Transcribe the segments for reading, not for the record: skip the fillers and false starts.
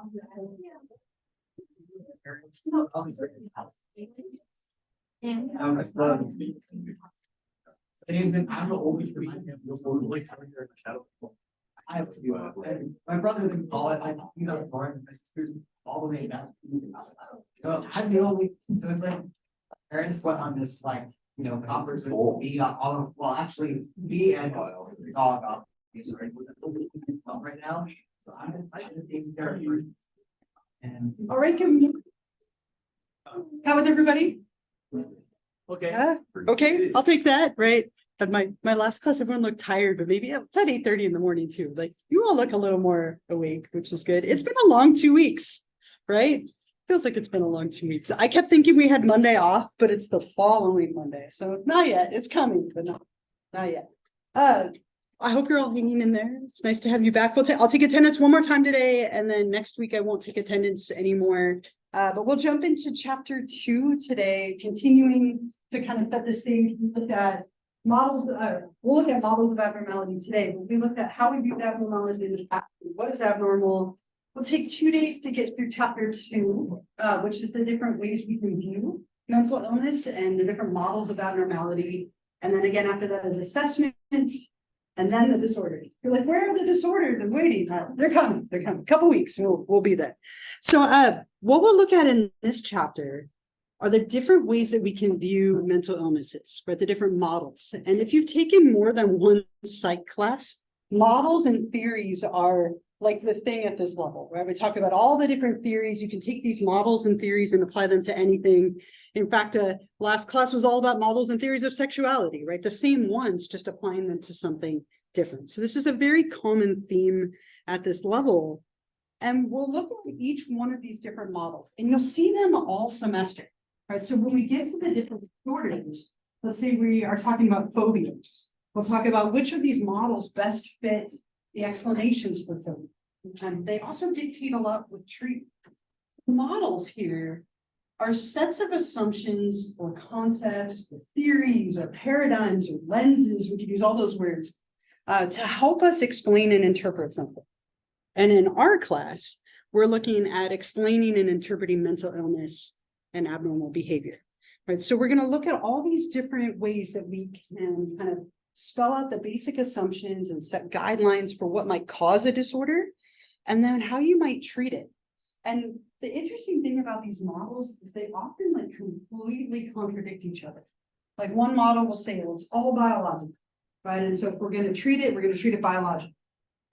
I'm the oldest in my family. I have to and my brother didn't call it. I born all the way down. So I'm the only. So it's like parents went on this conference and we got all of actually me and all got right now. So I'm just taking care of you. And All right, how is everybody? okay. Okay, I'll take that, right? At my last class, everyone looked tired, but maybe it's at 8:30 in the morning too. Like you all look a little more awake, which is good. It's been a long 2 weeks, right? Feels like it's been a long 2 weeks. I kept thinking we had Monday off, but it's the following Monday. So not yet. It's coming, but not yet. I hope you're all hanging in there. It's nice to have you back. I'll take attendance one more time today, and then next week I won't take attendance anymore. But we'll jump into chapter 2 today, continuing to kind of set the stage. Look at models. We'll look at models of abnormality today. But we looked at how we viewed abnormality in the past. What is abnormal? We'll take 2 days to get through chapter 2, which is the different ways we can view mental illness and the different models of abnormality. And then again, after that is assessment. And then the disorders. You're like, where are the disorders? I'm waiting. They're coming. They're coming. A couple weeks. We'll be there. So what we'll look at in this chapter are the different ways that we can view mental illnesses, right? The different models. And if you've taken more than one psych class, models and theories are like the thing at this level, right? We talk about all the different theories. You can take these models and theories and apply them to anything. In fact, last class was all about models and theories of sexuality, right? The same ones, just applying them to something different. So this is a very common theme at this level. And we'll look at each one of these different models, and you'll see them all semester, right? So when we get to the different disorders, let's say we are talking about phobias, we'll talk about which of these models best fit the explanations for them. And they also dictate a lot with treatment. The models here are sets of assumptions or concepts or theories or paradigms or lenses, we could use all those words, to help us explain and interpret something. And in our class, we're looking at explaining and interpreting mental illness and abnormal behavior, right? So we're going to look at all these different ways that we can kind of spell out the basic assumptions and set guidelines for what might cause a disorder, and then how you might treat it. And the interesting thing about these models is they often completely contradict each other. Like one model will say, well, it's all biological, right? And so if we're going to treat it, we're going to treat it biologically.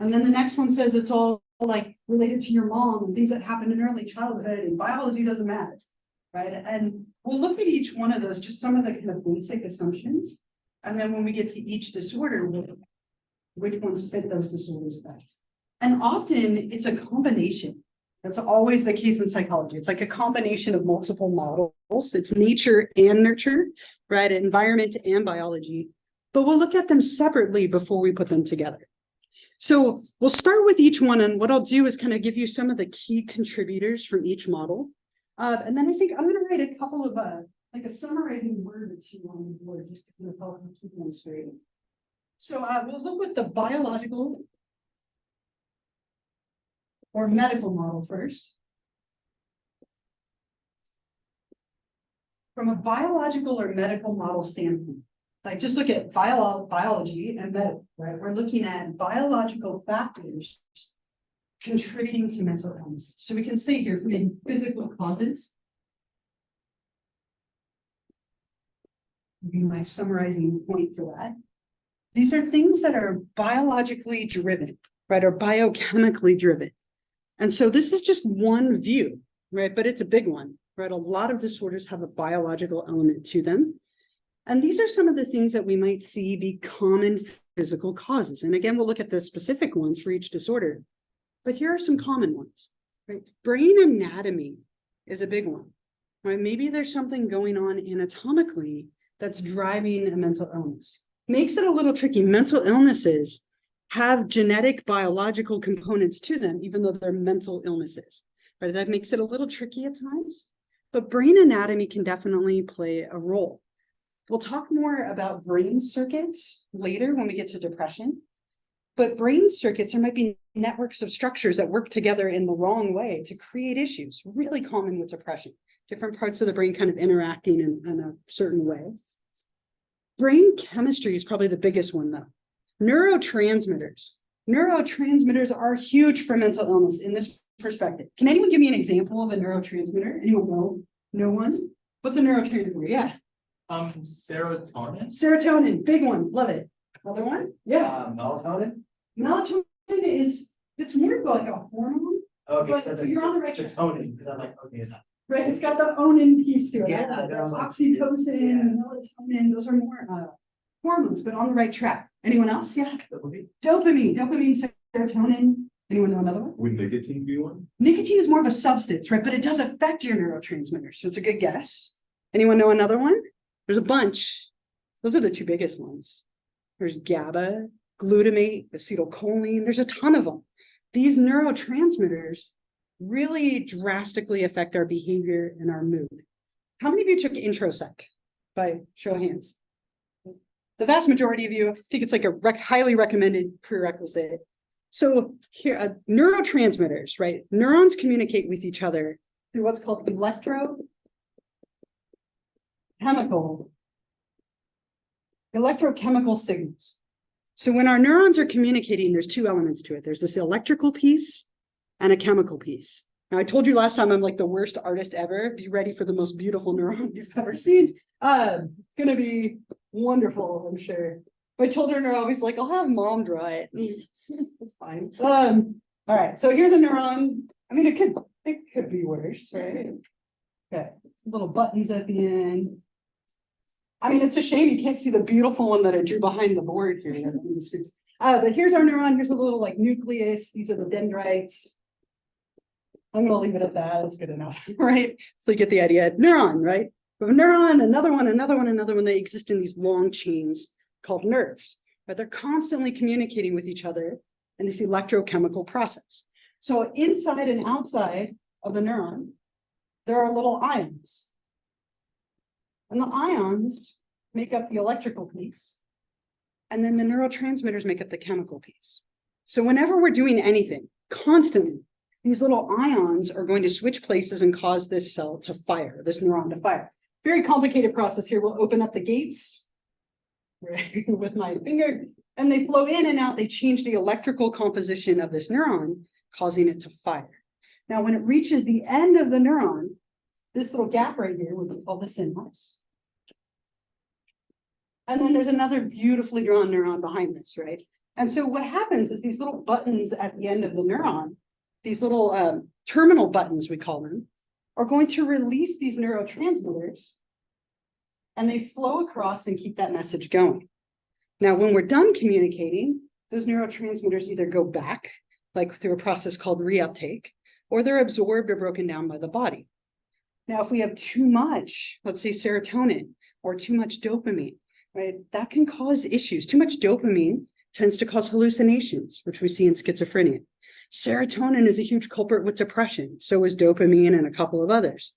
And then the next one says it's all related to your mom and things that happened in early childhood, and biology doesn't matter, right? And we'll look at each one of those, just some of the kind of basic assumptions. And then when we get to each disorder, we'll look at which ones fit those disorders best. And often it's a combination. That's always the case in psychology. It's like a combination of multiple models. It's nature and nurture, right? Environment and biology. But we'll look at them separately before we put them together. So we'll start with each one. And what I'll do is kind of give you some of the key contributors from each model. And then I think I'm going to write a couple of like a summarizing word or two on the board just to kind of help keep them straight. So we'll look with the biological or medical model first. From a biological or medical model standpoint, like just look at biology and medical, right? We're looking at biological factors contributing to mental illness. So we can say here from physical causes. Be my summarizing point for that. These are things that are biologically driven, right, or biochemically driven. And so this is just one view, right, but it's a big one, right? A lot of disorders have a biological element to them. And these are some of the things that we might see be common physical causes. And again, we'll look at the specific ones for each disorder. But here are some common ones, right? Brain anatomy is a big one, right? Maybe there's something going on anatomically that's driving a mental illness. Makes it a little tricky. Mental illnesses have genetic biological components to them, even though they're mental illnesses, right? That makes it a little tricky at times, but brain anatomy can definitely play a role. We'll talk more about brain circuits later when we get to depression. But brain circuits, there might be networks of structures that work together in the wrong way to create issues, really common with depression. Different parts of the brain kind of interacting in a certain way. Brain chemistry is probably the biggest one, though. Neurotransmitters. Neurotransmitters are huge for mental illness in this perspective. Can anyone give me an example of a neurotransmitter? Anyone know? No one? What's a neurotransmitter? Yeah. Serotonin. Serotonin, big one, love it. Another one? Yeah. Melatonin? Melatonin it's more of like a hormone, Okay, but so you're on the right the track. toning, because I'm like, okay, is that? Right, it's got the onin piece to it. Yeah, There's no, oxytocin, melatonin, those are more hormones, but on the right track. Anyone else? Yeah. Dopamine, serotonin. Anyone know another one? Would nicotine be one? Nicotine is more of a substance, right? But it does affect your neurotransmitters, so it's a good guess. Anyone know another one? There's a bunch. Those are the two biggest ones. There's GABA, glutamate, acetylcholine. There's a ton of them. These neurotransmitters really drastically affect our behavior and our mood. How many of you took intro psych? By show of hands. The vast majority of you, I think it's like a highly recommended prerequisite. So here, neurotransmitters, right? Neurons communicate with each other through what's called electrochemical signals. So when our neurons are communicating, there's two elements to it. There's this electrical piece and a chemical piece. Now, I told you last time I'm like the worst artist ever. Be ready for the most beautiful neuron you've ever seen. It's going to be wonderful, I'm sure. My children are always like, I'll have mom draw it. It's fine. All right, so here's a neuron. I mean, it could be worse, right? Okay, little buttons at the end. I mean, it's a shame you can't see the beautiful one that I drew behind the board here. But here's our neuron. Here's a little like nucleus. These are the dendrites. I'm going to leave it at that. That's good enough, right? So you get the idea. Neuron, right? We have a neuron, another one, another one, another one. They exist in these long chains called nerves, but they're constantly communicating with each other in this electrochemical process. So inside and outside of the neuron, there are little ions. And the ions make up the electrical piece, and then the neurotransmitters make up the chemical piece. So whenever we're doing anything, constantly, these little ions are going to switch places and cause this cell to fire, this neuron to fire. Very complicated process here. We'll open up the gates right, with my finger, and they flow in and out. They change the electrical composition of this neuron, causing it to fire. Now, when it reaches the end of the neuron, this little gap right here would be called the synapse. And then there's another beautifully drawn neuron behind this, right? And so what happens is these little buttons at the end of the neuron, these little terminal buttons, we call them, are going to release these neurotransmitters, and they flow across and keep that message going. Now, when we're done communicating, those neurotransmitters either go back, like through a process called reuptake, or they're absorbed or broken down by the body. Now, if we have too much, let's say serotonin, or too much dopamine, right, that can cause issues. Too much dopamine tends to cause hallucinations, which we see in schizophrenia. Serotonin is a huge culprit with depression. So is dopamine and a couple of others.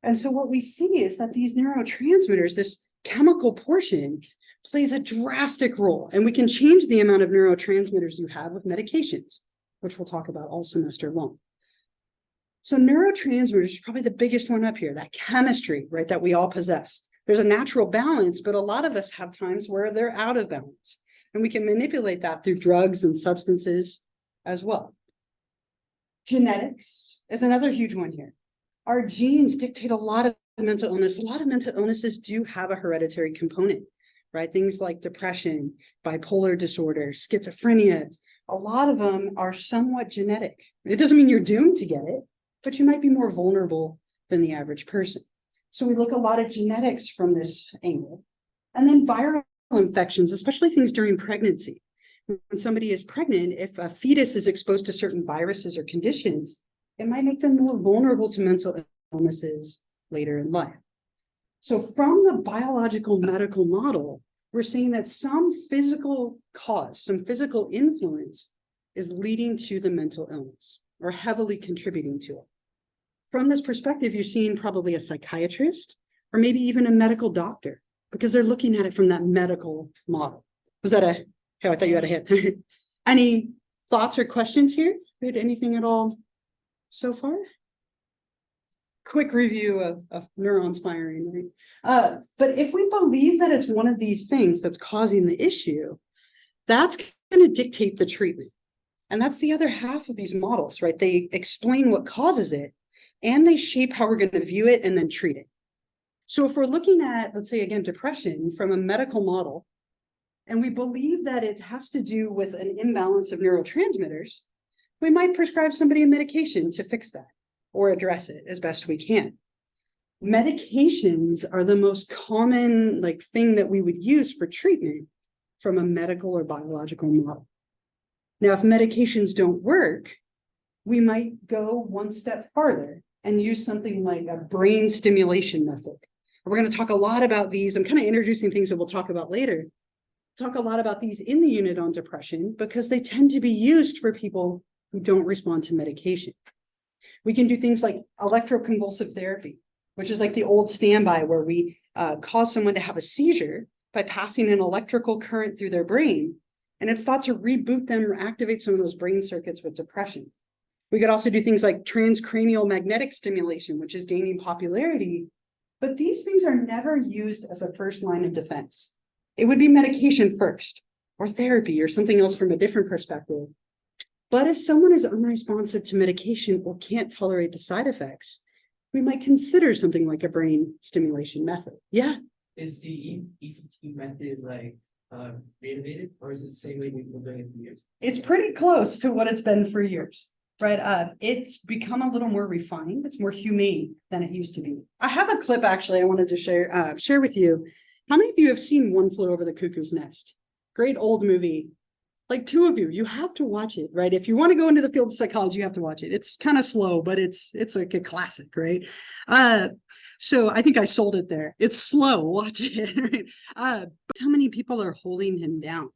And so what we see is that these neurotransmitters, this chemical portion, plays a drastic role. And we can change the amount of neurotransmitters you have with medications, which we'll talk about all semester long. So neurotransmitters is probably the biggest one up here, that chemistry, right, that we all possess. There's a natural balance, but a lot of us have times where they're out of balance. And we can manipulate that through drugs and substances as well. Genetics is another huge one here. Our genes dictate a lot of mental illness. A lot of mental illnesses do have a hereditary component, right? Things like depression, bipolar disorder, schizophrenia. A lot of them are somewhat genetic. It doesn't mean you're doomed to get it, but you might be more vulnerable than the average person. So we look a lot at genetics from this angle. And then viral infections, especially things during pregnancy. When somebody is pregnant, if a fetus is exposed to certain viruses or conditions, it might make them more vulnerable to mental illnesses later in life. So from the biological medical model, we're seeing that some physical cause, some physical influence is leading to the mental illness or heavily contributing to it. From this perspective, you're seeing probably a psychiatrist or maybe even a medical doctor because they're looking at it from that medical model. Was that a, oh, I thought you had a hint. Any thoughts or questions here? Did anything at all so far? Quick review of neurons firing, right? But if we believe that it's one of these things that's causing the issue, that's going to dictate the treatment. And that's the other half of these models, right? They explain what causes it and they shape how we're going to view it and then treat it. So if we're looking at, let's say again, depression from a medical model, and we believe that it has to do with an imbalance of neurotransmitters, we might prescribe somebody a medication to fix that or address it as best we can. Medications are the most common thing that we would use for treatment from a medical or biological model. Now, if medications don't work, we might go one step farther and use something like a brain stimulation method. We're going to talk a lot about these. I'm kind of introducing things that we'll talk about later. Talk a lot about these in the unit on depression because they tend to be used for people who don't respond to medication. We can do things like electroconvulsive therapy, which is like the old standby where we cause someone to have a seizure by passing an electrical current through their brain. And it's thought to reboot them or activate some of those brain circuits with depression. We could also do things like transcranial magnetic stimulation, which is gaining popularity. But these things are never used as a first line of defense. It would be medication first, or therapy, or something else from a different perspective. But if someone is unresponsive to medication or can't tolerate the side effects, we might consider something like a brain stimulation method. Yeah. Is the ECT method renovated, or is it the same way we've been doing it for years? It's pretty close to what it's been for years, right? It's become a little more refined. It's more humane than it used to be. I have a clip actually I wanted to share with you. How many of you have seen One Flew Over the Cuckoo's Nest? Great old movie. Like two of you have to watch it, right? If you want to go into the field of psychology, you have to watch it. It's kind of slow, but it's like a classic, right? So I think I sold it there. It's slow, watch it. Right? How many people are holding him down,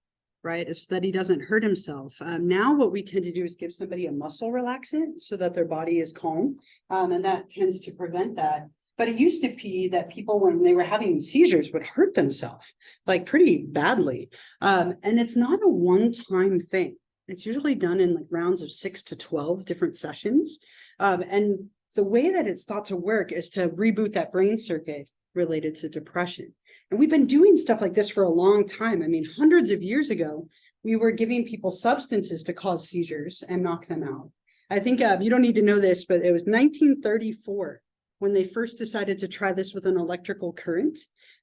right? So that he doesn't hurt himself. Now what we tend to do is give somebody a muscle relaxant so that their body is calm. And that tends to prevent that. But it used to be that people, when they were having seizures, would hurt themselves like pretty badly. And it's not a one-time thing. It's usually done in rounds of 6 to 12 different sessions. And the way that it's thought to work is to reboot that brain circuit related to depression. And we've been doing stuff like this for a long time. I mean, hundreds of years ago, we were giving people substances to cause seizures and knock them out. I think you don't need to know this, but it was 1934. When they first decided to try this with an electrical current,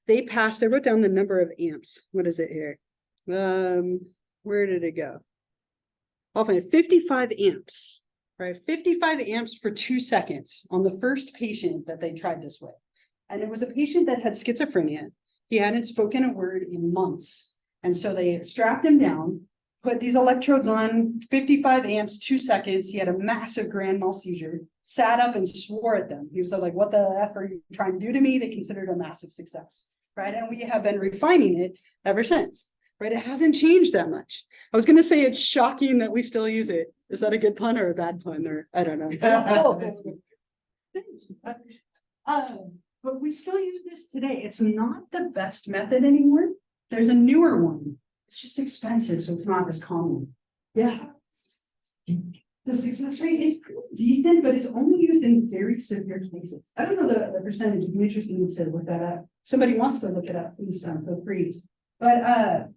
they wrote down the number of amps. What is it here? Where did it go? I'll find it. 55 amps, right? 55 amps for 2 seconds on the first patient that they tried this with. And it was a patient that had schizophrenia. He hadn't spoken a word in months. And so they strapped him down, put these electrodes on, 55 amps, 2 seconds. He had a massive grand mal seizure, sat up and swore at them. He was like, what the F are you trying to do to me? They considered it a massive success, right? And we have been refining it ever since, right? It hasn't changed that much. I was going to say it's shocking that we still use it. Is that a good pun or a bad pun? Or I don't know. But we still use this today. It's not the best method anymore. There's a newer one. It's just expensive, so it's not as common. Yeah. The success rate is pretty decent, but it's only used in very severe cases. I don't know the percentage. It'd be interesting to look that up. Somebody wants to look it up, please feel free. But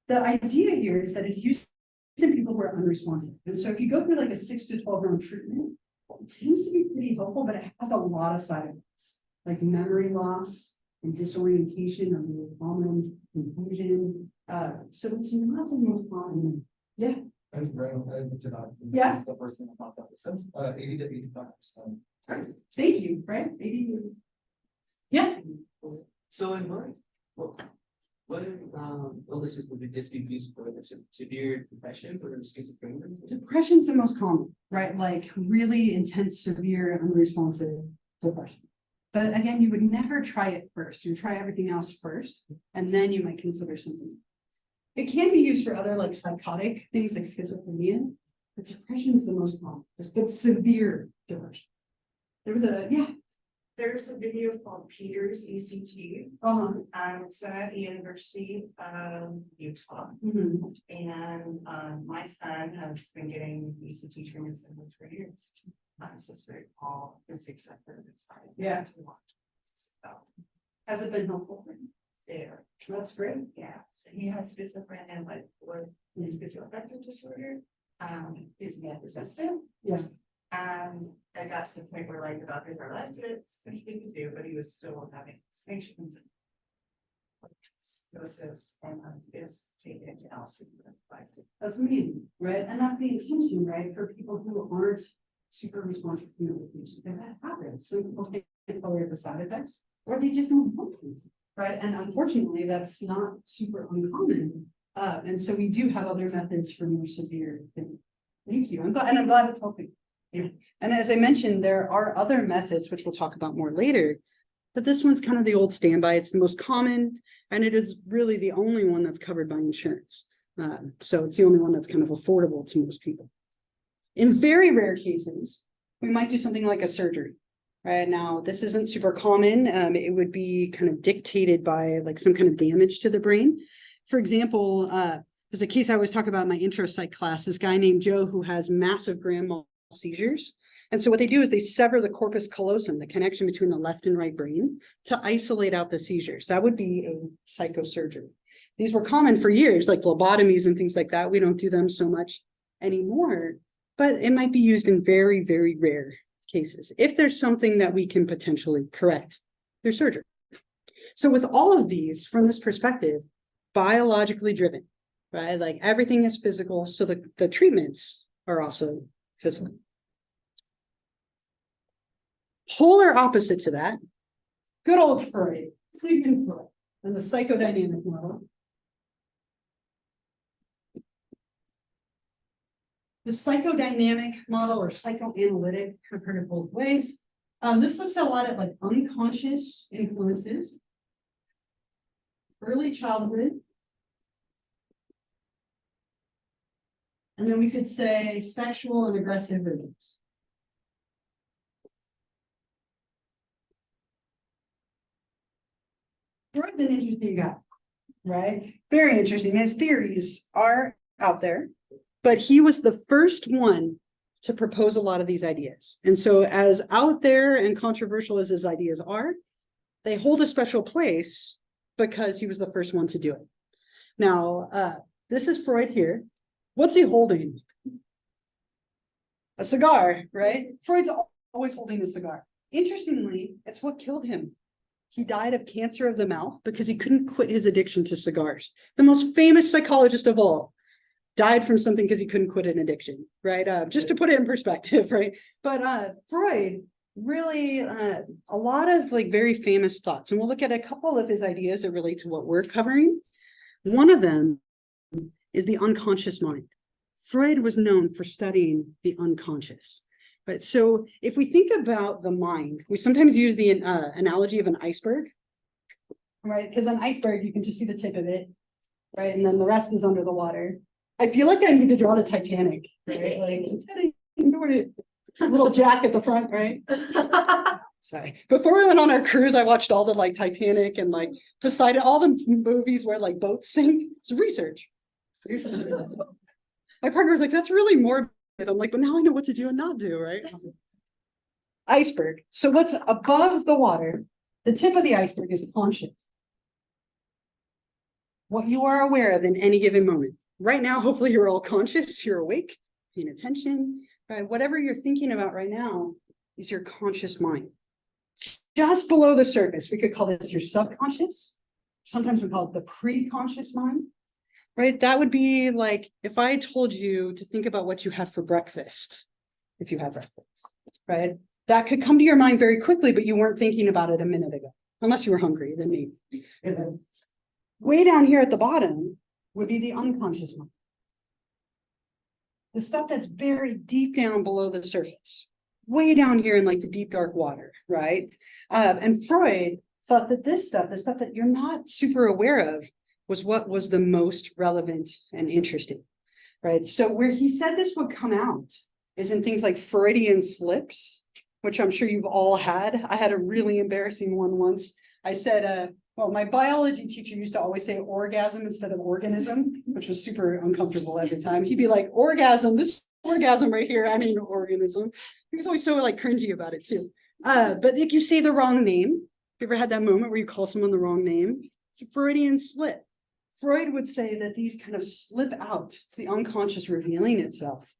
the idea here is that it's used in people who are unresponsive. And so if you go through a 6 to 12 round treatment, it tends to be pretty helpful, but it has a lot of side effects, like memory loss and disorientation, common confusion. So it's not the most common. Yeah. I looked it up. Yeah. That's the first thing I thought about. It says 80 to 85%. Thank you, right? 80. Yeah. So in what illnesses would this be used for? Severe depression or schizophrenia? Depression's the most common, right? Like really intense, severe, unresponsive depression. But again, you would never try it first. You try everything else first, and then you might consider something. It can be used for other psychotic things like schizophrenia, but depression is the most common. But severe depression. There was a There's a video called Peter's ECT. It's at the University of Utah. And my son has been getting ECT treatments in for years. So it's very cool. It's accepted. It's fine. Yeah. To watch. So Has it been helpful? there. That's great. Yeah. So he has schizophrenia and what is schizoaffective disorder. Is more resistant. Yeah. I got to the point where like the doctors are like, it's what he could do, but he was still having hallucinations. Doses and is taken out. That's amazing, right? And that's the intention, right? For people who aren't super responsive to medication, because that happens. Some people can't tolerate the side effects, or they just don't want to, right? And unfortunately, that's not super uncommon. And so we do have other methods for more severe things. Thank you. I'm glad it's helping. Yeah. And as I mentioned, there are other methods, which we'll talk about more later, but this one's kind of the old standby. It's the most common, and it is really the only one that's covered by insurance. So it's the only one that's kind of affordable to most people. In very rare cases, we might do something like a surgery. Right now, this isn't super common. It would be kind of dictated by like some kind of damage to the brain. For example, there's a case I always talk about in my intro psych class, this guy named Joe who has massive grand mal seizures. And so what they do is they sever the corpus callosum, the connection between the left and right brain, to isolate out the seizures. That would be a psychosurgery. These were common for years, like lobotomies and things like that. We don't do them so much anymore, but it might be used in very, very rare cases. If there's something that we can potentially correct, there's surgery. So with all of these, from this perspective, biologically driven, right? Like everything is physical, so the treatments are also physical. Polar opposite to that, good old Freud, Sigmund Freud, and the psychodynamic model. The psychodynamic model or psychoanalytic, I've heard it both ways. This looks a lot at like unconscious influences, early childhood, and then we could say sexual and aggressive rhythms. Freud's an interesting guy, right? Very interesting. His theories are out there, but he was the first one to propose a lot of these ideas. And so as out there and controversial as his ideas are, they hold a special place because he was the first one to do it. Now, this is Freud here. What's he holding? A cigar, right? Freud's always holding a cigar. Interestingly, it's what killed him. He died of cancer of the mouth because he couldn't quit his addiction to cigars. The most famous psychologist of all died from something because he couldn't quit an addiction, right? Just to put it in perspective, right? But Freud really, a lot of like very famous thoughts, and we'll look at a couple of his ideas that relate to what we're covering. One of them is the unconscious mind. Freud was known for studying the unconscious. But so if we think about the mind, we sometimes use the analogy of an iceberg, right? Because an iceberg, you can just see the tip of it, right? And then the rest is under the water. I feel like I need to draw the Titanic, right? Like little Jack at the front, right? Sorry. Before we went on our cruise, I watched all the like Titanic and like Poseidon, all the movies where like boats sink. It's research. My partner was like, that's really morbid. I'm like, but now I know what to do and not do, right? Iceberg. So what's above the water, the tip of the iceberg is conscious. What you are aware of in any given moment. Right now, hopefully you're all conscious, you're awake, paying attention, right? Whatever you're thinking about right now is your conscious mind. Just below the surface, we could call this your subconscious. Sometimes we call it the pre-conscious mind. Right, that would be like if I told you to think about what you had for breakfast, if you had breakfast, right? That could come to your mind very quickly, but you weren't thinking about it a minute ago, unless you were hungry, then maybe. Way down here at the bottom would be the unconscious mind. The stuff that's buried deep down below the surface, way down here in like the deep dark water, right? And Freud thought that this stuff, the stuff that you're not super aware of, was what was the most relevant and interesting, right? So where he said this would come out is in things like Freudian slips, which I'm sure you've all had. I had a really embarrassing one once. I said, well, my biology teacher used to always say orgasm instead of organism, which was super uncomfortable every time. He'd be like, orgasm, this orgasm right here, I mean organism. He was always so like cringy about it too. But like you say the wrong name. You ever had that moment where you call someone the wrong name? It's a Freudian slip. Freud would say that these kind of slip out. It's the unconscious revealing itself.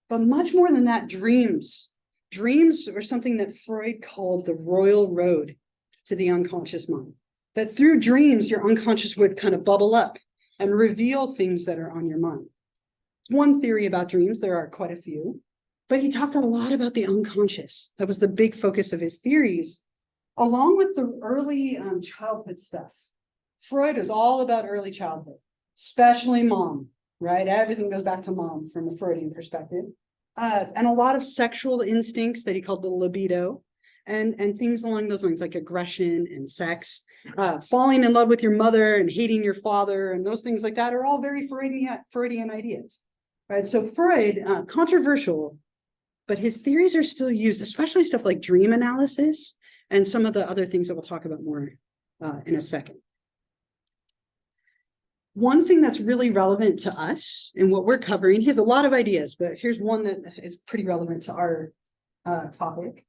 But much more than that, dreams. Dreams are something that Freud called the royal road to the unconscious mind. That through dreams, your unconscious would kind of bubble up and reveal things that are on your mind. It's one theory about dreams. There are quite a few. But he talked a lot about the unconscious. That was the big focus of his theories, along with the early childhood stuff. Freud is all about early childhood, especially mom, right? Everything goes back to mom from a Freudian perspective. And a lot of sexual instincts that he called the libido, and things along those lines like aggression and sex, falling in love with your mother and hating your father, and those things like that are all very Freudian ideas, right? So Freud, controversial, but his theories are still used, especially stuff like dream analysis and some of the other things that we'll talk about more in a second. One thing that's really relevant to us and what we're covering, he has a lot of ideas, but here's one that is pretty relevant to our topic.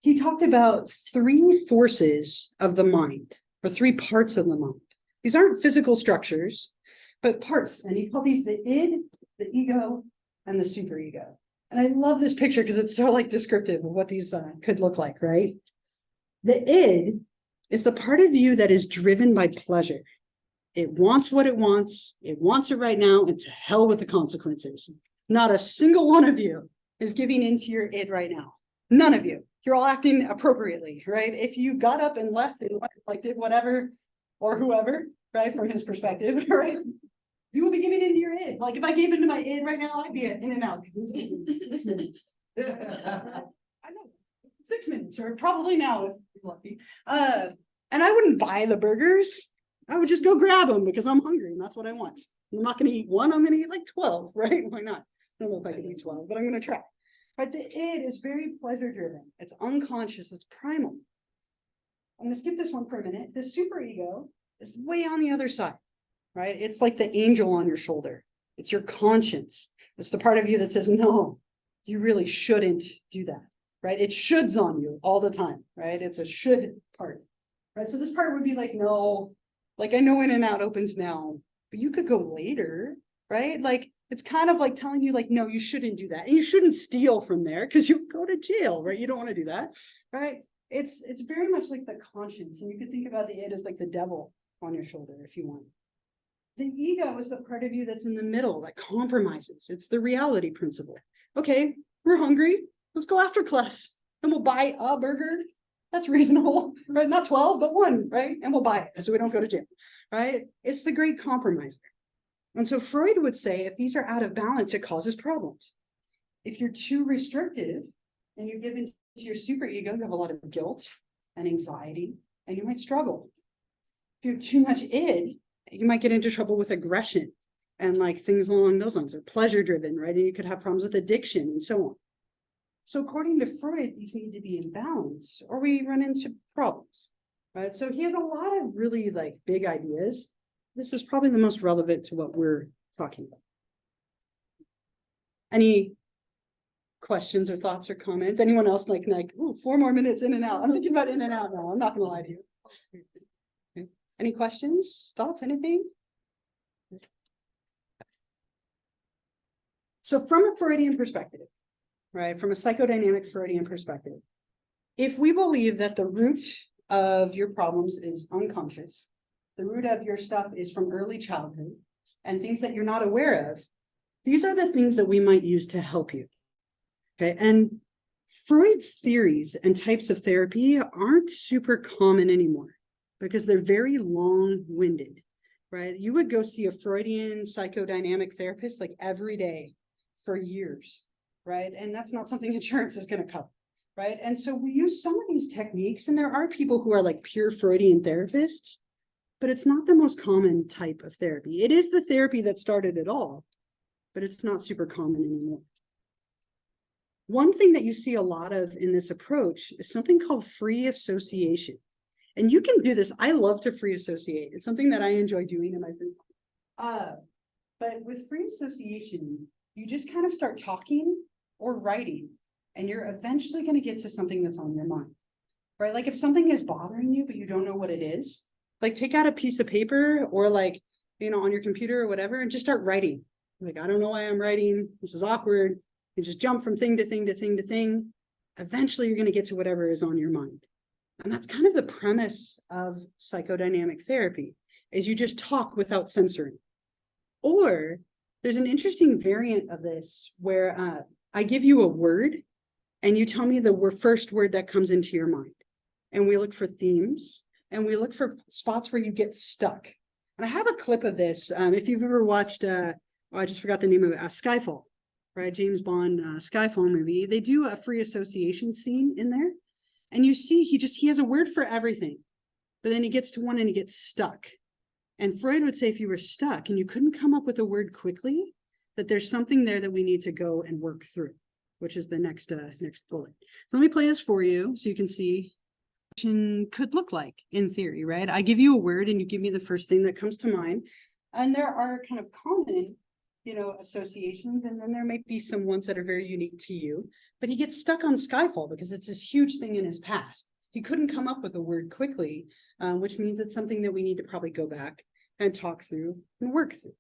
He talked about 3 forces of the mind, or 3 parts of the mind. These aren't physical structures, but parts. And he called these the id, the ego, and the superego. And I love this picture because it's so like descriptive of what these could look like, right? The id is the part of you that is driven by pleasure. It wants what it wants it right now, and to hell with the consequences. Not a single one of you is giving into your id right now. None of you. You're all acting appropriately, right? If you got up and left and like did whatever, or whoever, right, from his perspective, right? You will be giving into your id. Like if I gave into my id right now, I'd be in and out. I know, 6 minutes, or probably now if you're lucky. And I wouldn't buy the burgers. I would just go grab them because I'm hungry and that's what I want. I'm not going to eat 1, I'm going to eat like 12, right? Why not? I don't know if I can eat 12, but I'm going to try. But the id is very pleasure driven. It's unconscious, it's primal. I'm going to skip this one for a minute. The superego is way on the other side, right? It's like the angel on your shoulder. It's your conscience. It's the part of you that says, no, you really shouldn't do that, right? It shoulds on you all the time, right? It's a should part, right? So this part would be like, no, like I know In and Out opens now, but you could go later, right? Like it's kind of like telling you like, no, you shouldn't do that. And you shouldn't steal from there because you go to jail, right? You don't want to do that, right? It's very much like the conscience. And you could think about the id as like the devil on your shoulder if you want. The ego is the part of you that's in the middle that compromises. It's the reality principle. Okay, we're hungry. Let's go after class and we'll buy a burger. That's reasonable, right? Not 12, but 1, right? And we'll buy it so we don't go to jail, right? It's the great compromiser. And so Freud would say if these are out of balance, it causes problems. If you're too restrictive and you give into your superego, you have a lot of guilt and anxiety, and you might struggle. If you have too much id, you might get into trouble with aggression and like things along those lines, or pleasure driven, right? And you could have problems with addiction and so on. So according to Freud, these need to be in balance or we run into problems, right? So he has a lot of really like big ideas. This is probably the most relevant to what we're talking about. Any questions or thoughts or comments? Anyone else like, ooh, 4 more minutes In and Out. I'm thinking about In and Out now. I'm not gonna lie to you. Okay. Any questions, thoughts, anything? So from a Freudian perspective, right, from a psychodynamic Freudian perspective, if we believe that the root of your problems is unconscious, the root of your stuff is from early childhood and things that you're not aware of, these are the things that we might use to help you. Okay, and Freud's theories and types of therapy aren't super common anymore because they're very long-winded, right? You would go see a Freudian psychodynamic therapist like every day for years, right? And that's not something insurance is going to cover, right? And so we use some of these techniques, and there are people who are like pure Freudian therapists, but it's not the most common type of therapy. It is the therapy that started it all, but it's not super common anymore. One thing that you see a lot of in this approach is something called free association. And you can do this. I love to free associate. It's something that I enjoy doing in my free time. But with free association, you just kind of start talking or writing, and you're eventually going to get to something that's on your mind, right? Like if something is bothering you, but you don't know what it is, like take out a piece of paper or like, on your computer or whatever, and just start writing. Like, I don't know why I'm writing. This is awkward. You just jump from thing to thing to thing to thing. Eventually, you're going to get to whatever is on your mind. And that's kind of the premise of psychodynamic therapy, is you just talk without censoring. Or there's an interesting variant of this where I give you a word and you tell me the first word that comes into your mind. And we look for themes and we look for spots where you get stuck. And I have a clip of this. If you've ever watched, I just forgot the name of it, Skyfall, right? James Bond Skyfall movie. They do a free association scene in there. And you see, he has a word for everything. But then he gets to one and he gets stuck. And Freud would say if you were stuck and you couldn't come up with a word quickly, that there's something there that we need to go and work through, which is the next bullet. So let me play this for you so you can see what could look like in theory, right? I give you a word and you give me the first thing that comes to mind. And there are kind of common, associations, and then there might be some ones that are very unique to you. But he gets stuck on Skyfall because it's this huge thing in his past. He couldn't come up with a word quickly, which means it's something that we need to probably go back and talk through and work through.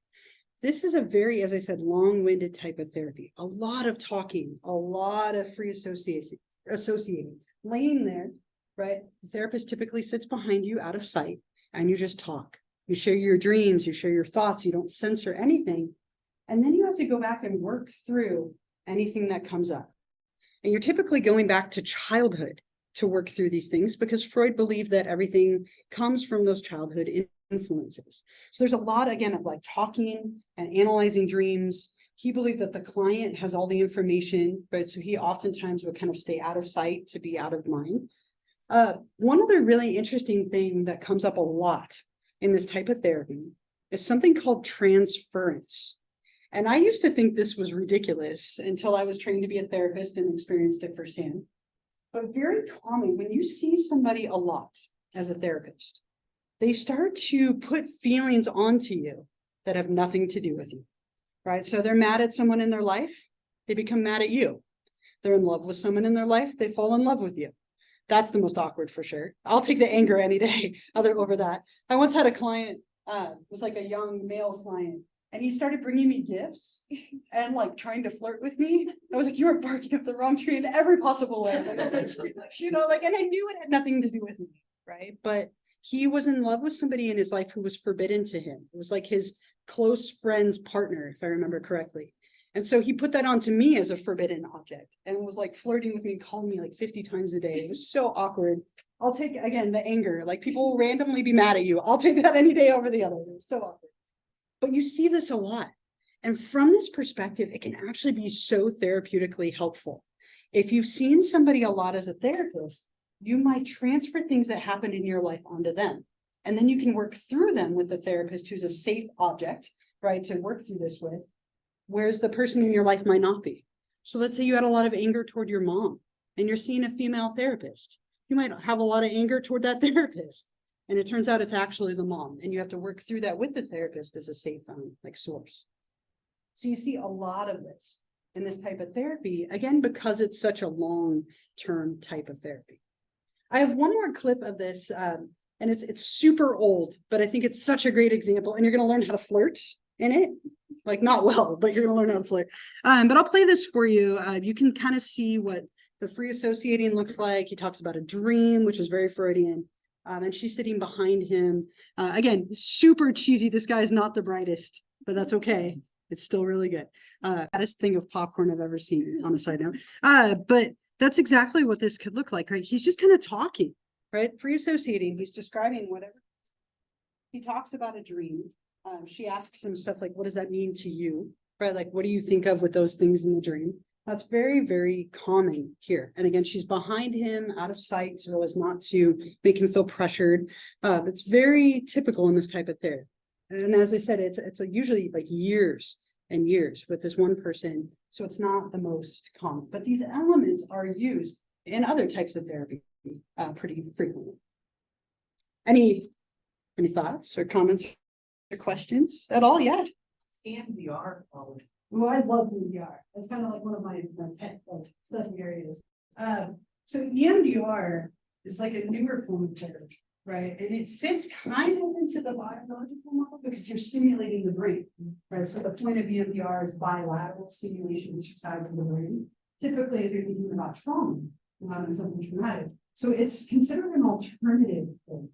This is a very, as I said, long-winded type of therapy. A lot of talking, a lot of free associating, laying there, right? The therapist typically sits behind you out of sight and you just talk. You share your dreams, you share your thoughts, you don't censor anything. And then you have to go back and work through anything that comes up. And you're typically going back to childhood to work through these things because Freud believed that everything comes from those childhood influences. So there's a lot, again, of like talking and analyzing dreams. He believed that the client has all the information, right? So he oftentimes would kind of stay out of sight to be out of mind. One other really interesting thing that comes up a lot in this type of therapy is something called transference. And I used to think this was ridiculous until I was trained to be a therapist and experienced it firsthand. But very common, when you see somebody a lot as a therapist, they start to put feelings onto you that have nothing to do with you, right? So they're mad at someone in their life, they become mad at you. They're in love with someone in their life, they fall in love with you. That's the most awkward for sure. I'll take the anger any day over that. I once had a client, it was like a young male client, and he started bringing me gifts and like trying to flirt with me. I was like, you are barking up the wrong tree in every possible way. And I knew it had nothing to do with me, right? But he was in love with somebody in his life who was forbidden to him. It was like his close friend's partner, if I remember correctly. And so he put that onto me as a forbidden object and was like flirting with me, calling me like 50 times a day. It was so awkward. I'll take, again, the anger. Like people will randomly be mad at you. I'll take that any day over the other. It was so awkward. But you see this a lot. And from this perspective, it can actually be so therapeutically helpful. If you've seen somebody a lot as a therapist, you might transfer things that happened in your life onto them. And then you can work through them with the therapist who's a safe object, right, to work through this with, whereas the person in your life might not be. So let's say you had a lot of anger toward your mom and you're seeing a female therapist. You might have a lot of anger toward that therapist. And it turns out it's actually the mom, and you have to work through that with the therapist as a safe source. So you see a lot of this in this type of therapy, again, because it's such a long-term type of therapy. I have one more clip of this, and it's super old, but I think it's such a great example, and you're going to learn how to flirt in it. Like not well, but you're going to learn how to flirt. But I'll play this for you. You can kind of see what the free associating looks like. He talks about a dream, which is very Freudian. And she's sitting behind him. Again, super cheesy. This guy is not the brightest, but that's okay. It's still really good. Baddest thing of popcorn I've ever seen, on a side note. But that's exactly what this could look like, right? He's just kind of talking, right? Free associating. He's describing whatever. He talks about a dream. She asks him stuff like, what does that mean to you? Right? Like, what do you think of with those things in the dream? That's very, very common here. And again, she's behind him, out of sight, so as not to make him feel pressured. It's very typical in this type of therapy. And as I said, it's usually like years and years with this one person. So it's not the most common, but these elements are used in other types of therapy pretty frequently. Any thoughts or comments or questions at all? Yeah. EMDR. Oh, I love EMDR. It's kind of like one of my pet study areas. So EMDR is like a newer form of therapy, right? And it fits kind of into the biological model because you're stimulating the brain, right? So the point of EMDR is bilateral stimulation of sides of the brain. Typically, if you're thinking about trauma, and something traumatic. So it's considered an alternative thing.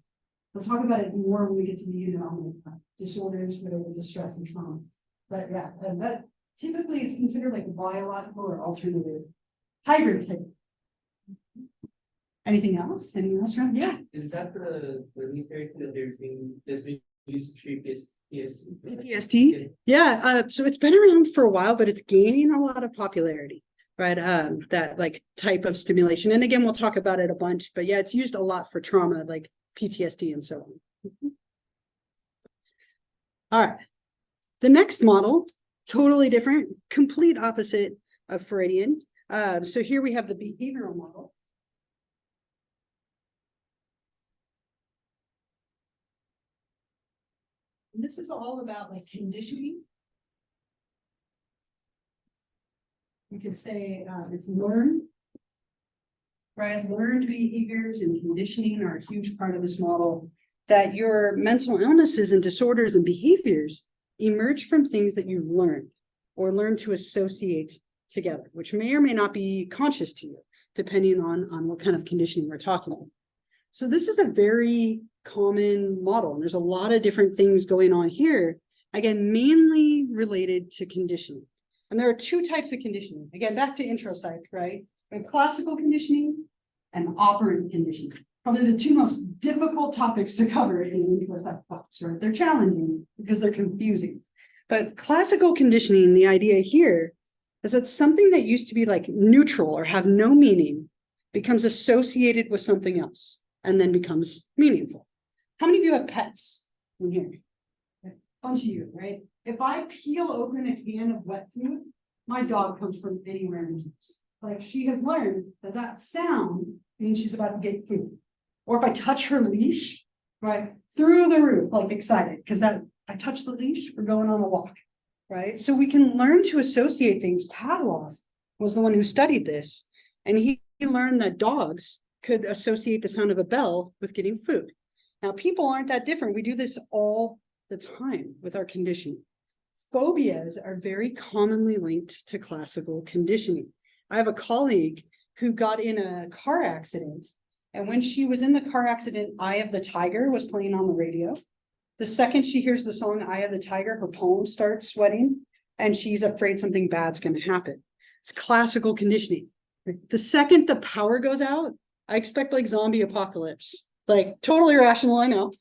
We'll talk about it more when we get to the unit on disorders related to stress and trauma. But yeah, and that typically it's considered like a biological or alternative hybrid type. Anything else? Anything else around? Yeah. Is that the new therapy that there's been used to treat PTSD? PTSD? Yeah, so it's been around for a while, but it's gaining a lot of popularity, right? That like type of stimulation. And again, we'll talk about it a bunch, but yeah, it's used a lot for trauma, like PTSD and so on. All right. The next model, totally different, complete opposite of Freudian. So here we have the behavioral model. And this is all about like conditioning. You could say it's learned, right? Learned behaviors and conditioning are a huge part of this model, that your mental illnesses and disorders and behaviors emerge from things that you've learned or learned to associate together, which may or may not be conscious to you, depending on what kind of conditioning we're talking about. So this is a very common model, and there's a lot of different things going on here, again, mainly related to conditioning. And there are two types of conditioning. Again, back to intro psych, right? We have classical conditioning and operant conditioning. Probably the two most difficult topics to cover in intro psych class, right? They're challenging because they're confusing. But classical conditioning, the idea here is that something that used to be like neutral or have no meaning becomes associated with something else and then becomes meaningful. How many of you have pets in here? A bunch of you, right? If I peel open a can of wet food, my dog comes from anywhere in the house. Like she has learned that sound means she's about to get food. Or if I touch her leash, right, through the roof, like excited, because that I touch the leash, we're going on a walk, right? So we can learn to associate things. Pavlov was the one who studied this, and he learned that dogs could associate the sound of a bell with getting food. Now, people aren't that different. We do this all the time with our conditioning. Phobias are very commonly linked to classical conditioning. I have a colleague who got in a car accident, and when she was in the car accident, Eye of the Tiger was playing on the radio. The second she hears the song Eye of the Tiger, her palms start sweating, and she's afraid something bad's going to happen. It's classical conditioning. The second the power goes out, I expect like zombie apocalypse. Like totally irrational, I know.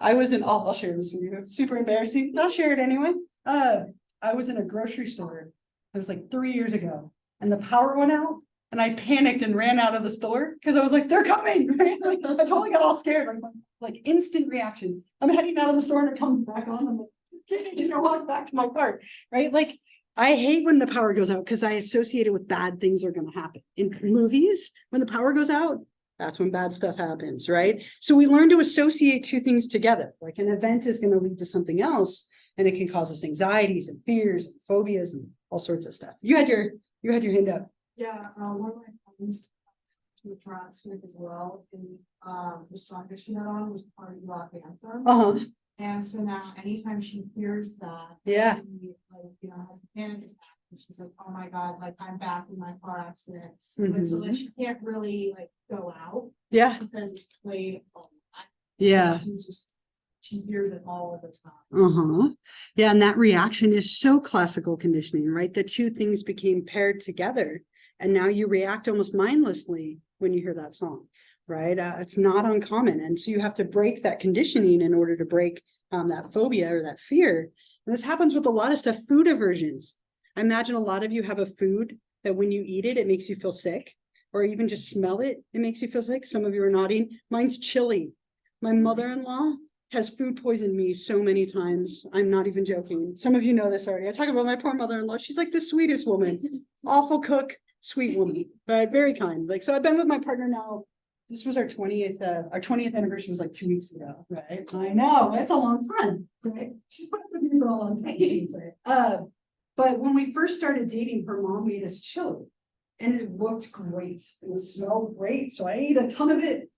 I was in, I'll share this with you. It's super embarrassing. I'll share it anyway. I was in a grocery store. It was like 3 years ago, and the power went out, and I panicked and ran out of the store because I was like, they're coming. Right? Like, I totally got all scared, like instant reaction. I'm heading out of the store and it comes back on. I'm like, just kidding, you know, walk back to my car, right? Like, I hate when the power goes out because I associate it with bad things are going to happen. In movies, when the power goes out, that's when bad stuff happens, right? So we learn to associate two things together. Like an event is going to lead to something else, and it can cause us anxieties and fears and phobias and all sorts of stuff. You had your hand up. Yeah, one of my friends to a trance clinic as well, and the song that she had on was part of the rock anthem. And so now anytime she hears that, Yeah. she, like, you know, has a panic attack, and she's like, oh my God, like I'm back in my car accident. And so then she can't really like go out Yeah. because it's played all the time. Yeah. So she hears it all of the time. Yeah, and that reaction is so classical conditioning, right? The two things became paired together, and now you react almost mindlessly when you hear that song, right? It's not uncommon, and so you have to break that conditioning in order to break that phobia or that fear. And this happens with a lot of stuff. Food aversions. I imagine a lot of you have a food that when you eat it, it makes you feel sick, or even just smell it, it makes you feel sick. Some of you are nodding. Mine's chili. My mother-in-law has food poisoned me so many times. I'm not even joking. Some of you know this already. I talk about my poor mother-in-law. She's like the sweetest woman, awful cook, sweet woman, but very kind. Like, so I've been with my partner now. This was our 20th anniversary was like 2 weeks ago, right? I know, it's a long time, right? She's put up with me for a long time. But when we first started dating, her mom made us chili. And it looked great. It smelled great. So I ate a ton of it.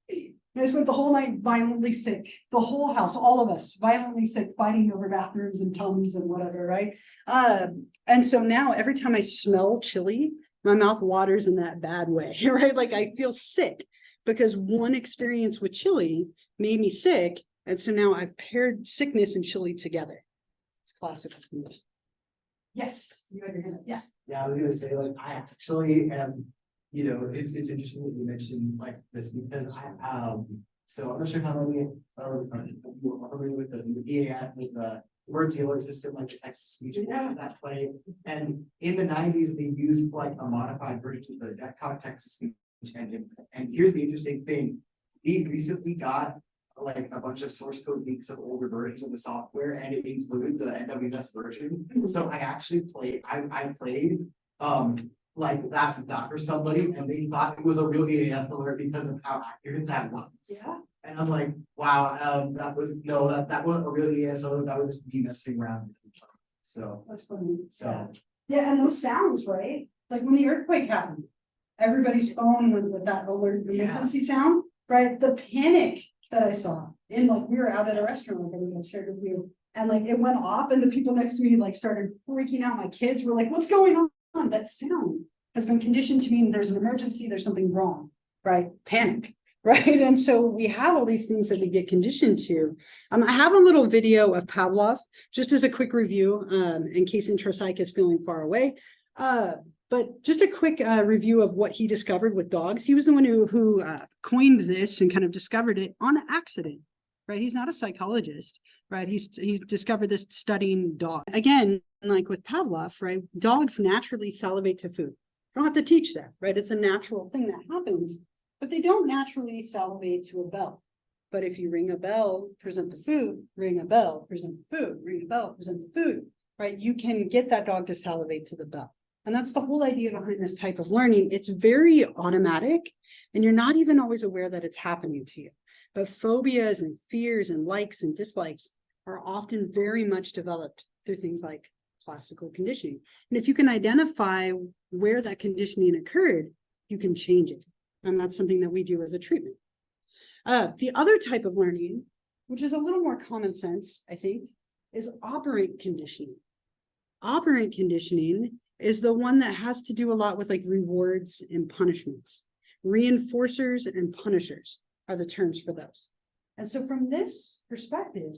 I spent the whole night violently sick. The whole house, all of us, violently sick, fighting over bathrooms and tums and whatever, right? And so now every time I smell chili, my mouth waters in that bad way, right? Like I feel sick because one experience with chili made me sick. And so now I've paired sickness and chili together. It's classical condition. Yes, you had your hand up. Yeah. Yeah, I was gonna say, like, I actually am, you know, it's interesting that you mentioned like this because so I'm not sure how many are familiar with the EAS, with the word dealer system, like the text-to-speech, that play. And in the 90s, they used like a modified version of the Jetcock text-to-speech engine. And here's the interesting thing. We recently got like a bunch of source code leaks of older versions of the software, and it included the NWS version. So I actually played, I played like that for somebody, and they thought it was a real EAS alert because of how accurate that was. Yeah. And I'm like, wow, that was that wasn't a real EAS alert, that was just me messing around with each other. So That's funny. so Yeah, and those sounds, right? Like when the earthquake happened, everybody's phone went with that alert, the frequency sound, right? The panic that I saw in like, we were out at a restaurant, like I shared with you, and like it went off and the people next to me like started freaking out. My kids were like, what's going on? That sound has been conditioned to mean there's an emergency, there's something wrong, right? Panic, right? And so we have all these things that we get conditioned to. I have a little video of Pavlov, just as a quick review, in case intropsych is feeling far away. But just a quick review of what he discovered with dogs. He was the one who coined this and kind of discovered it on accident, right? He's not a psychologist, right? He discovered this studying dogs. Again, like with Pavlov, right? Dogs naturally salivate to food. You don't have to teach that, right? It's a natural thing that happens, but they don't naturally salivate to a bell. But if you ring a bell, present the food, ring a bell, present the food, ring a bell, present the food, right? You can get that dog to salivate to the bell. And that's the whole idea behind this type of learning. It's very automatic and you're not even always aware that it's happening to you. But phobias and fears and likes and dislikes are often very much developed through things like classical conditioning. And if you can identify where that conditioning occurred, you can change it. And that's something that we do as a treatment. The other type of learning, which is a little more common sense, I think, is operant conditioning. Operant conditioning is the one that has to do a lot with like rewards and punishments. Reinforcers and punishers are the terms for those. And so from this perspective,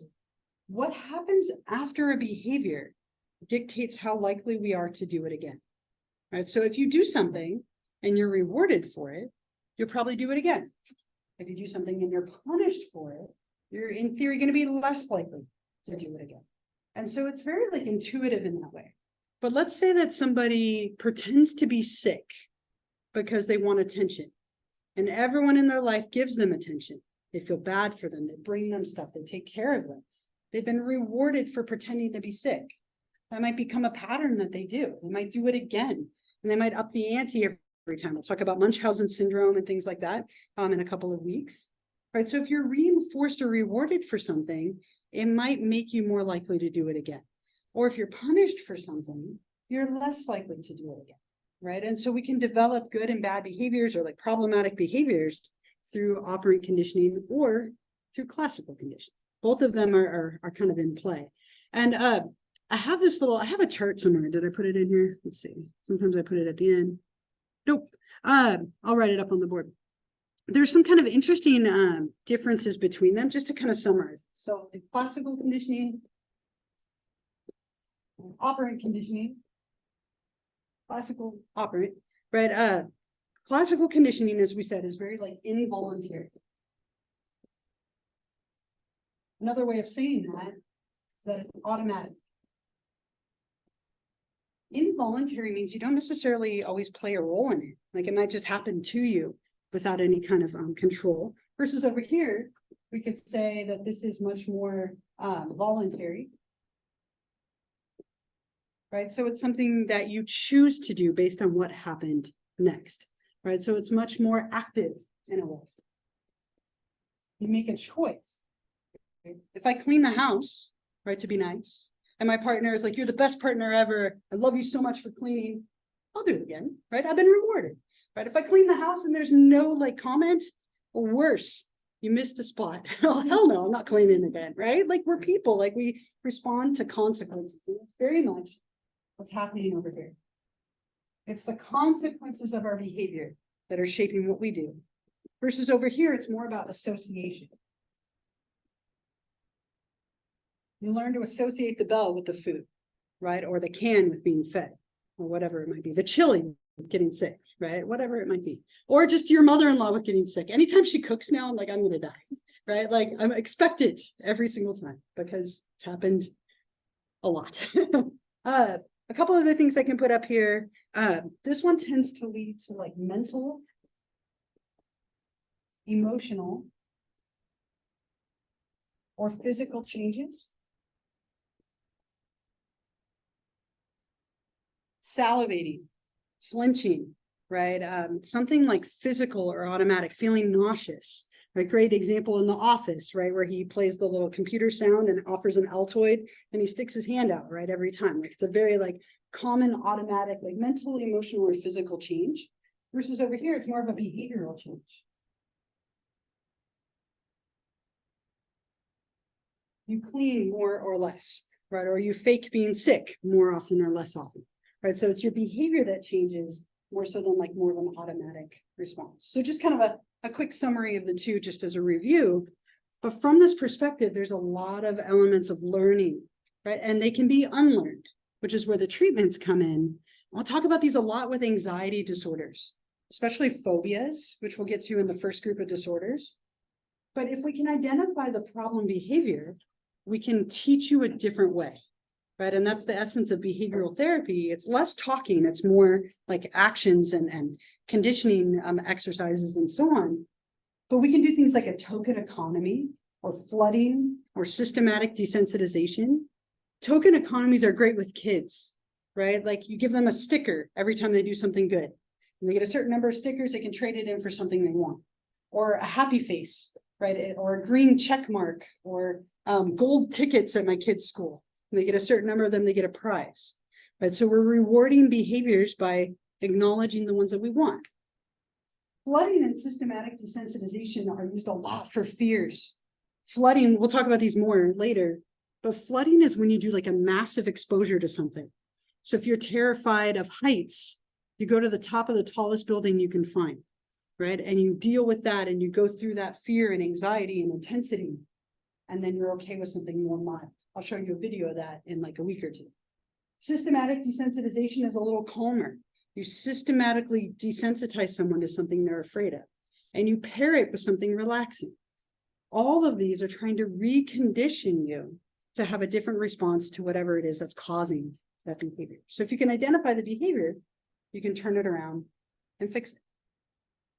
what happens after a behavior dictates how likely we are to do it again. Right? So if you do something and you're rewarded for it, you'll probably do it again. If you do something and you're punished for it, you're in theory going to be less likely to do it again. And so it's very like intuitive in that way. But let's say that somebody pretends to be sick because they want attention and everyone in their life gives them attention. They feel bad for them. They bring them stuff. They take care of them. They've been rewarded for pretending to be sick. That might become a pattern that they do. They might do it again and they might up the ante every time. We'll talk about Munchausen syndrome and things like that in a couple of weeks. Right. So if you're reinforced or rewarded for something, it might make you more likely to do it again. Or if you're punished for something, you're less likely to do it again, right? And so we can develop good and bad behaviors or like problematic behaviors through operant conditioning or through classical conditioning. Both of them are kind of in play. And I have a chart somewhere. Did I put it in here? Let's see. Sometimes I put it at the end. Nope. I'll write it up on the board. There's some kind of interesting differences between them just to kind of summarize. So the classical conditioning, operant conditioning, classical operant, right? Classical conditioning, as we said, is very like involuntary. Another way of saying that is that it's automatic. Involuntary means you don't necessarily always play a role in it. Like it might just happen to you without any kind of control. Versus over here, We could say that this is much more voluntary. Right, so it's something that you choose to do based on what happened next, right? So it's much more active in a way. You make a choice. If I clean the house, right, to be nice, and my partner is like, you're the best partner ever, I love you so much for cleaning, I'll do it again, right? I've been rewarded, right? If I clean the house and there's no like comment, or worse, you missed the spot. Oh, hell no, I'm not cleaning again, right? Like we're people, like we respond to consequences. It's very much what's happening over here. It's the consequences of our behavior that are shaping what we do. Versus over here, it's more about association. You learn to associate the bell with the food, right? Or the can with being fed, or whatever it might be. The chili with getting sick, right? Whatever it might be. Or just your mother-in-law with getting sick. Anytime she cooks now, I'm like, I'm gonna die, right? Like I'm expected every single time because it's happened a lot. A couple of the things I can put up here. This one tends to lead to like mental, emotional, or physical changes. Salivating, flinching, right? Something like physical or automatic, feeling nauseous. A great example in The Office, right, where he plays the little computer sound and offers an Altoid, and he sticks his hand out, right, every time. Like it's a very like common automatic, like mental, emotional, or physical change. Versus over here, it's more of a behavioral change. You clean more or less, right, or you fake being sick more often or less often, right? So it's your behavior that changes more so than like more of an automatic response. So just kind of a quick summary of the two just as a review. But from this perspective, there's a lot of elements of learning, right? And they can be unlearned, which is where the treatments come in. I'll talk about these a lot with anxiety disorders, especially phobias, which we'll get to in the first group of disorders. But if we can identify the problem behavior, we can teach you a different way, right? And that's the essence of behavioral therapy. It's less talking, it's more like actions and conditioning exercises and so on. But we can do things like a token economy or flooding or systematic desensitization. Token economies are great with kids, right? Like you give them a sticker every time they do something good. And they get a certain number of stickers, they can trade it in for something they want. Or a happy face, right? Or a green check mark, or gold tickets at my kid's school. And they get a certain number of them, they get a prize, right? So we're rewarding behaviors by acknowledging the ones that we want. Flooding and systematic desensitization are used a lot for fears. Flooding, we'll talk about these more later, but flooding is when you do like a massive exposure to something. So if you're terrified of heights, you go to the top of the tallest building you can find, right? And you deal with that and you go through that fear and anxiety and intensity, and then you're okay with something more mild. I'll show you a video of that in like a week or two. Systematic desensitization is a little calmer. You systematically desensitize someone to something they're afraid of, and you pair it with something relaxing. All of these are trying to recondition you to have a different response to whatever it is that's causing that behavior. So if you can identify the behavior, you can turn it around and fix it.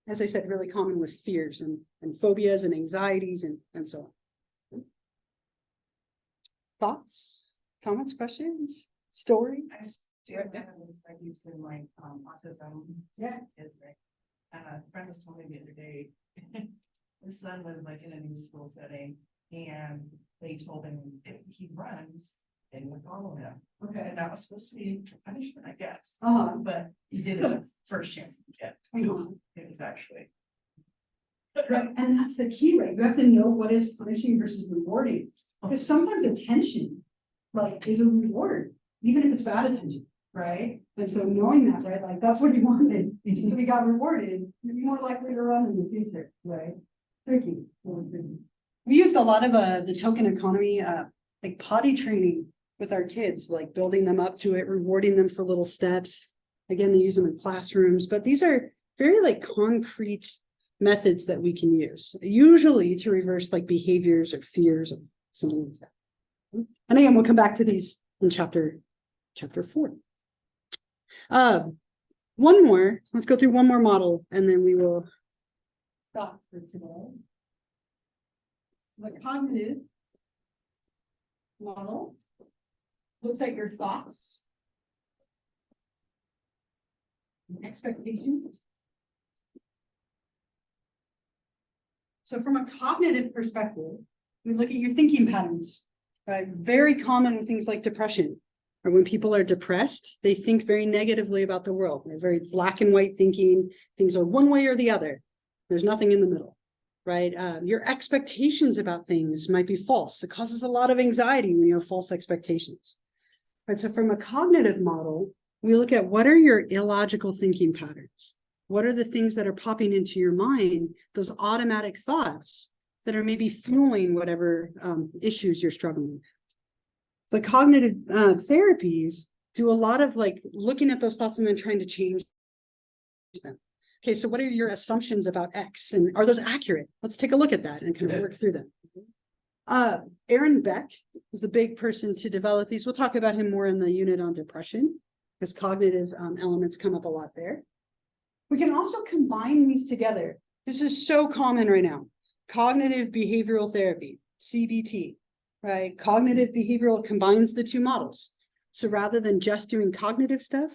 As I said, really common with fears and phobias and anxieties and so on. Thoughts, comments, questions, story? I see that was like used in like autism. Yeah. It's like, a friend was telling me the other day, her son was like in a new school setting, and they told him if he runs, they would follow him. Okay. And that was supposed to be punishment, I guess. But He did it first chance he get. It was actually. right, and that's the key, right? You have to know what is punishing versus rewarding. Because sometimes attention, like, is a reward, even if it's bad attention, right? And so knowing that, right, like that's what he wanted. So he got rewarded, you're more likely to run in the future, right? Tricky. We used a lot of the token economy, like potty training with our kids, like building them up to it, rewarding them for little steps. Again, they use them in classrooms, but these are very like concrete methods that we can use, usually to reverse like behaviors or fears or something like that. And again, we'll come back to these in chapter 4. One more, let's go through one more model and then we will stop for today. The cognitive model looks at your thoughts, expectations. So from a cognitive perspective, we look at your thinking patterns, right? Very common with things like depression. Or when people are depressed, they think very negatively about the world. They're very black and white thinking. Things are one way or the other. There's nothing in the middle, right? Your expectations about things might be false. It causes a lot of anxiety when you have false expectations. Right, so from a cognitive model, we look at what are your illogical thinking patterns? What are the things that are popping into your mind, those automatic thoughts that are maybe fueling whatever issues you're struggling with? The cognitive therapies do a lot of like looking at those thoughts and then trying to change them. Okay, so what are your assumptions about X and are those accurate? Let's take a look at that and kind of work through them. Aaron Beck was the big person to develop these. We'll talk about him more in the unit on depression because cognitive elements come up a lot there. We can also combine these together. This is so common right now. Cognitive behavioral therapy, CBT. Right? Cognitive behavioral combines the two models. So rather than just doing cognitive stuff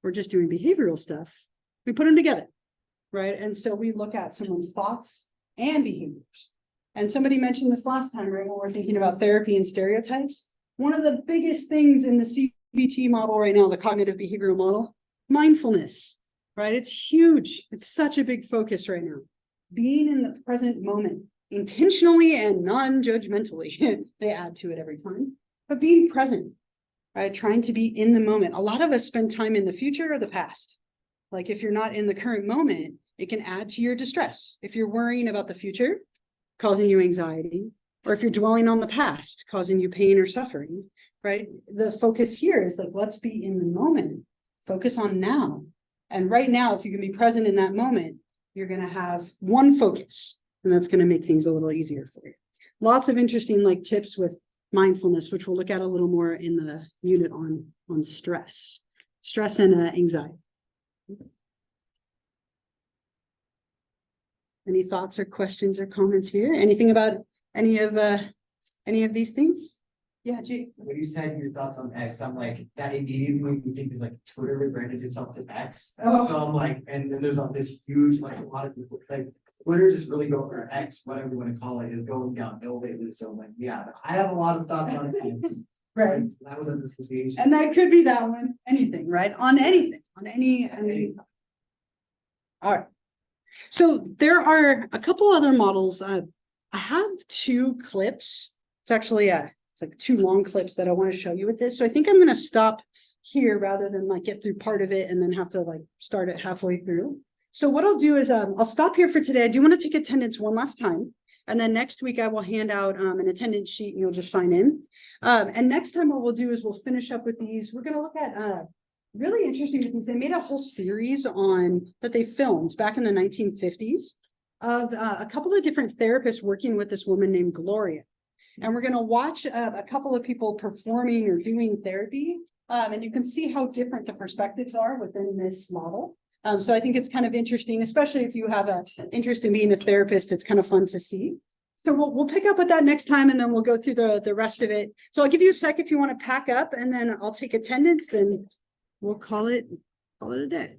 or just doing behavioral stuff, we put them together, right? And so we look at someone's thoughts and behaviors. And somebody mentioned this last time, right? When we're thinking about therapy and stereotypes, one of the biggest things in the CBT model right now, the cognitive behavioral model, mindfulness, right? It's huge. It's such a big focus right now. Being in the present moment. Intentionally and non-judgmentally, they add to it every time, but being present, right? Trying to be in the moment. A lot of us spend time in the future or the past. Like if you're not in the current moment, it can add to your distress. If you're worrying about the future, causing you anxiety, or if you're dwelling on the past, causing you pain or suffering, right? The focus here is like, let's be in the moment, focus on now. And right now, if you can be present in that moment, you're going to have one focus. And that's going to make things a little easier for you. Lots of interesting like tips with mindfulness, which we'll look at a little more in the unit on stress and anxiety. Any thoughts or questions or comments here? Anything about any of these things? Yeah, G. When you said your thoughts on X, I'm like, that immediately made me think is like Twitter rebranded itself to X. Oh. So I'm like, and then there's all this huge, like a lot of people, like Twitter just really going, or X, whatever you want to call it, is going downhill lately. So I'm like, yeah, I have a lot of thoughts on X. Right. That was an association. And that could be that one, anything, right? On anything, on any. All right. So there are a couple other models. I have two clips. It's actually it's like two long clips that I want to show you with this. So I think I'm going to stop here rather than like get through part of it and then have to like start it halfway through. So what I'll do is I'll stop here for today. I do want to take attendance one last time. And then next week I will hand out an attendance sheet and you'll just sign in. And next time what we'll do is we'll finish up with these. We're going to look at really interesting with these. They made a whole series on that they filmed back in the 1950s of a couple of different therapists working with this woman named Gloria. And we're going to watch a couple of people performing or doing therapy. And you can see how different the perspectives are within this model. So I think it's kind of interesting, especially if you have an interest in being a therapist, it's kind of fun to see. So we'll pick up with that next time and then we'll go through the rest of it. So I'll give you a sec if you want to pack up and then I'll take attendance and we'll call it a day.